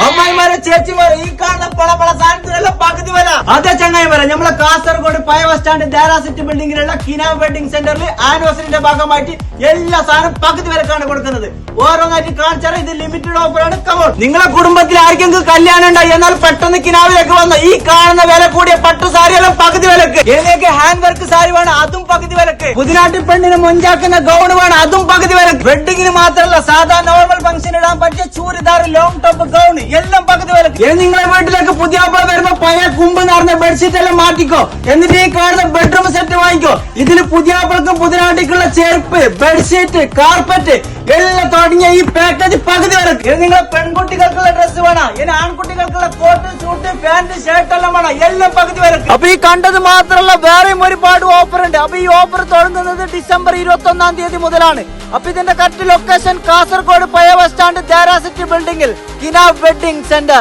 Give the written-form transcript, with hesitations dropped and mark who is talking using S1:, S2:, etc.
S1: അമ്മായിമാരെ ചേച്ചിമാരെ ഈ കാണുന്ന പള സാധനത്തിനെല്ലാം പകുതി വില. അതെ ചങ്ങായിമാരെ, നമ്മളെ കാസർഗോഡ് പഴയ ബസ് സ്റ്റാൻഡ് ദേരാ സിറ്റി ബിൽഡിംഗിലുള്ള കിനാവ് വെഡിംഗ് സെന്ററിൽ ആനിവേഴ്സറിന്റെ ഭാഗമായിട്ട് എല്ലാ സാധനം പകുതി വിലക്കാണ് കൊടുക്കുന്നത്. ഓരോന്നായിട്ട് കാണിച്ചാൽ ഇത് ലിമിറ്റഡ് ഓഫറാണ്. കമോൺ, നിങ്ങളെ കുടുംബത്തിൽ ആർക്കെങ്കിലും കല്യാണം ഉണ്ടായി എന്നാൽ പെട്ടെന്ന് കിനാവിലേക്ക് വന്ന ഈ കാണുന്ന വില കൂടിയ പട്ടു സാരിയെല്ലാം പകുതി വിലക്ക്. ഏതൊക്കെ ഹാൻഡ് വർക്ക് സാരി വേണം അതും പകുതി വിലക്ക്. പുതിനാട്ടി പെണ്ണിന് മൊഞ്ചാക്കുന്ന ഗൗൺ വേണം അതും പകുതി വിലക്ക്. വെഡിങ്ങിന് മാത്രമല്ല സാധാ നോർമൽ ഫംഗ്ഷൻ ഇടാൻ പറ്റിയ ചൂരിദാർ, ലോങ് ടോപ്പ്, ഗൗൺ എല്ലാം പകുതി വിലക്ക്. നിങ്ങളെ വീട്ടിലേക്ക് പുതിയ വരുമ്പോ പഴയ കുമ്പ് നിറഞ്ഞ ബെഡ്ഷീറ്റ് എല്ലാം മാറ്റിക്കോ. എന്നിട്ട് ഈ കാണുന്ന ബെഡ്റൂം സെറ്റ് വാങ്ങിക്കോ. ഇതിന് പുതിയ പുതിനാട്ടിക്കുള്ള ചെരുപ്പ്, ബെഡ്ഷീറ്റ്, കാർപ്പറ്റ് എല്ലാം തുടങ്ങിയ ഈ പാക്കേജ് പകുതി വിലക്ക്. നിങ്ങളെ പെൺകുട്ടികൾക്കുള്ള ഡ്രസ്സ് വേണം, ഇനി ആൺകുട്ടികൾക്കുള്ള കോട്ട്, സൂട്ട്, പാന്റ്, ഷർട്ട് എല്ലാം വേണം എല്ലാം പകുതി വിലക്ക്. അപ്പൊ ഈ കണ്ടത് മാത്രമല്ല വേറെയും ഒരുപാട് ഓഫർ ഉണ്ട്. അപ്പൊ ഈ ഓഫർ തുടങ്ങുന്നത് ഡിസംബർ 21-ാം തീയതി മുതലാണ്. അപ്പൊ ഇതിന്റെ കറക്റ്റ് ലൊക്കേഷൻ കാസർഗോഡ് പഴയ ബസ് സ്റ്റാൻഡ് ദേരാ സിറ്റി ബിൽഡിംഗിൽ കിനാവ് വെഡിംഗ് സെന്റർ.